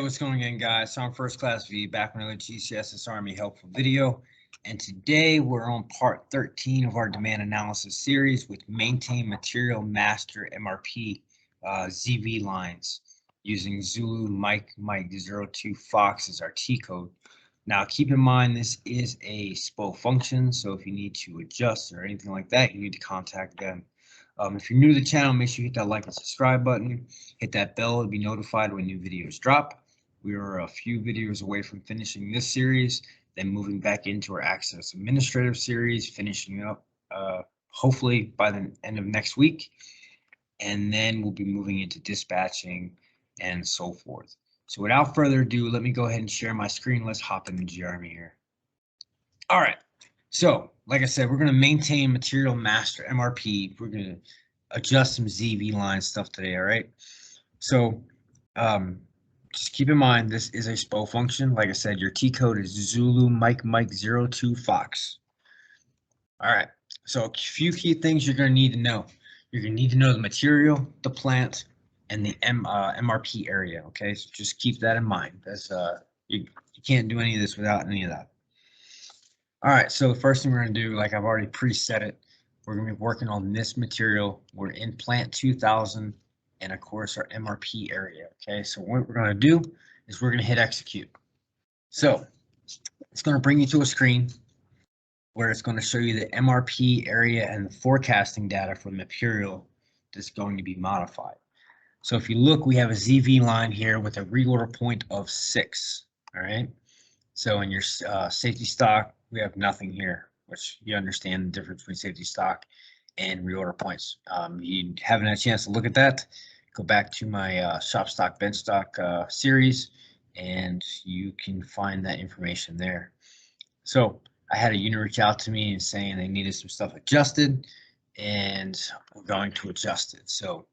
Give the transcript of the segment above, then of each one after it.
what's going on, guys? So I'm First Class V, back with another GCSS-Army helpful video. And today we're on part 13 of our demand analysis series with maintain material master MRP ZV lines using Zulu Mike 02 Fox as our T code. Now keep in mind this is a SPO function, so if you need to adjust or anything like that, you need to contact them. If you're new to the channel, make sure you hit that like and subscribe button. Hit that bell to be notified when new videos drop. We are a few videos away from finishing this series, then moving back into our Access Administrative series, finishing up hopefully by the end of next week. And then we'll be moving into dispatching and so forth. So without further ado, let me go ahead and share my screen. Let's hop into GArmy here. All right. So, like I said, we're going to maintain material master MRP. We're going to adjust some ZV line stuff today, all right? So, just keep in mind, this is a SPO function. Like I said, your T code is Zulu Mike 02 Fox. All right. So, a few key things you're going to need to know. You're going to need to know the material, the plant, and the MRP area, okay? So, just keep that in mind. That's you can't do any of this without any of that. All right, so the first thing we're going to do, like I've already preset it, we're going to be working on this material. We're in plant 2000 and of course our MRP area. Okay, so what we're going to do is we're going to hit execute. So it's going to bring you to a screen where it's going to show you the MRP area and the forecasting data for the material that's going to be modified. So if you look, we have a ZV line here with a reorder point of 6. All right. So in your safety stock, we have nothing here, which you understand the difference between safety stock and reorder points. You haven't had a chance to look at that, go back to my shop stock, bench stock series, and you can find that information there. So I had a unit reach out to me and saying they needed some stuff adjusted, and we're going to adjust it. So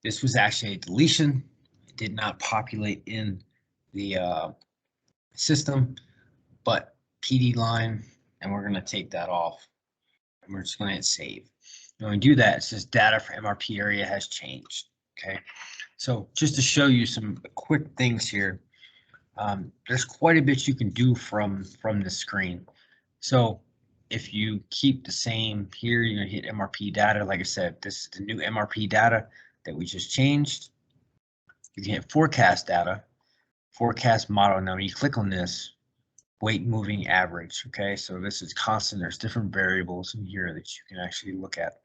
this was actually a deletion. It did not populate in the system, but PD line, and we're going to take that off, and we're just going to hit save. When we do that, it says data for MRP area has changed. Okay, so just to show you some quick things here, there's quite a bit you can do from the screen. So if you keep the same here, you're going to hit MRP data. Like I said, this is the new MRP data that we just changed. You can hit forecast data, forecast model. Now when you click on this, weight moving average. Okay, so this is constant. There's different variables in here that you can actually look at.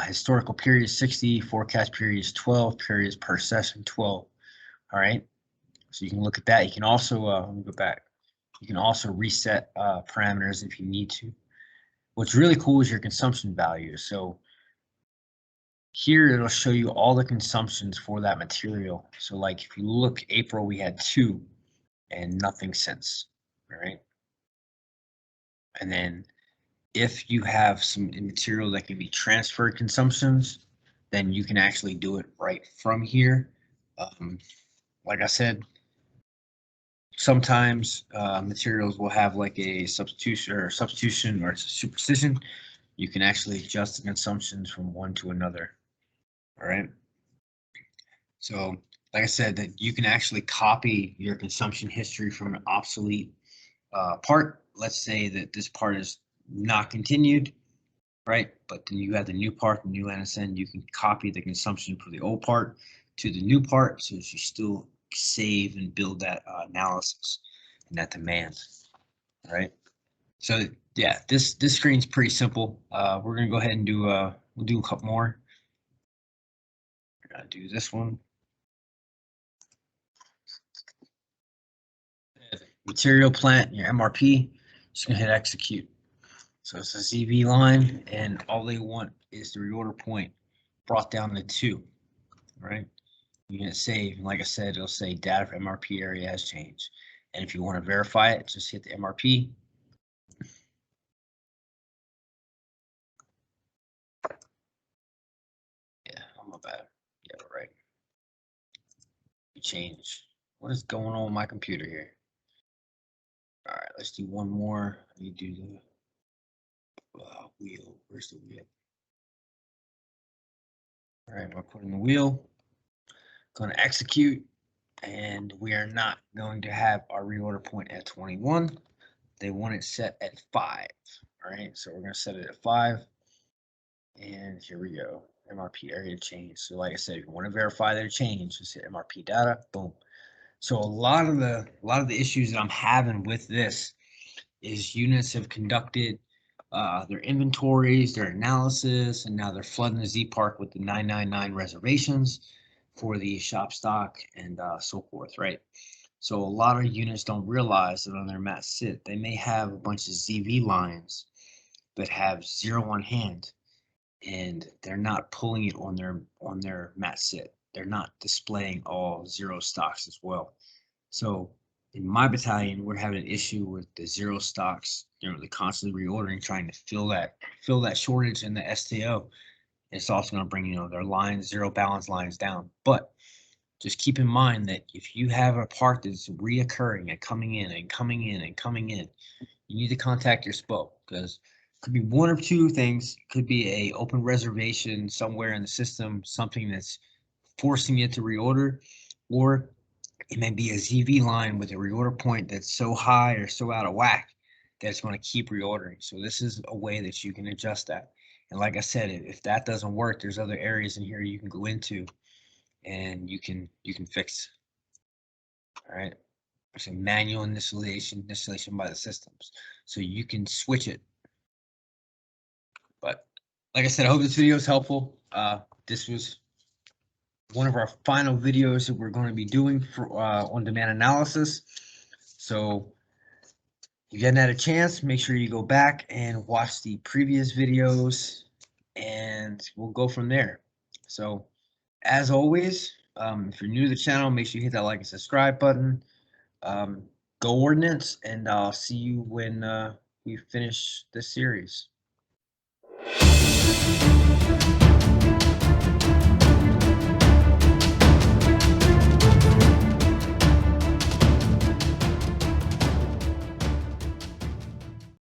Historical period 60, forecast period is 12, periods per session 12. All right, so you can look at that. You can also let me go back. You can also reset parameters if you need to. What's really cool is your consumption value. So here it'll show you all the consumptions for that material. So like if you look, April we had 2 and nothing since. All right. And then if you have some material that can be transferred consumptions, then you can actually do it right from here. Like I said, sometimes materials will have like a substitution or superstition. You can actually adjust the consumptions from one to another. All right. So like I said, that you can actually copy your consumption history from an obsolete part. Let's say that this part is not continued, right? But then you have the new part, the new NSN, you can copy the consumption for the old part to the new part, so that you still save and build that analysis and that demand, right? So yeah, this screen's pretty simple. We're gonna go ahead and do we'll do a couple more. We're gonna do this one. Material plant, your MRP, just gonna hit execute. So it's a ZV line, and all they want is the reorder point brought down to 2. Right? You can hit save, and like I said, it'll say data for MRP area has changed. And if you want to verify it, just hit the MRP. Yeah, I'm bad. Yeah, right. Change. What is going on with my computer here? All right, let's do one more. Let me do the wheel. Where's the wheel? All right, we're putting the wheel. Going to execute. and we are not going to have our reorder point at 21. They want it set at 5. All right, so we're going to set it at 5. And here we go. MRP area change. So like I said, if you want to verify their change, just hit MRP data, boom. So a lot of the issues that I'm having with this is units have conducted their inventories, their analysis, and now they're flooding the Z Park with the 999 reservations for the shop stock and so forth, right? So a lot of units don't realize that on their mat sit, they may have a bunch of ZV lines that have 0 on hand, and they're not pulling it on their mat sit. They're not displaying all 0 stocks as well. So in my battalion, we're having an issue with the 0 stocks, the constantly reordering, trying to fill that shortage in the STO. It's also going to bring, their lines, 0 balance lines down. But just keep in mind that if you have a part that's reoccurring and coming in and coming in and coming in, you need to contact your SPO, because it could be one of two things. It could be a open reservation somewhere in the system, something that's forcing it to reorder, or it may be a ZV line with a reorder point that's so high or so out of whack that it's going to keep reordering. So this is a way that you can adjust that. And like I said, if that doesn't work, there's other areas in here you can go into and you can fix. All right. There's a manual installation by the systems. So you can switch it. But like I said, I hope this video is helpful. This was one of our final videos that we're going to be doing for on-demand analysis. So if you hadn't had a chance, make sure you go back and watch the previous videos, and we'll go from there. So as always, if you're new to the channel, make sure you hit that like and subscribe button. Go Ordnance, and I'll see you when we finish this series.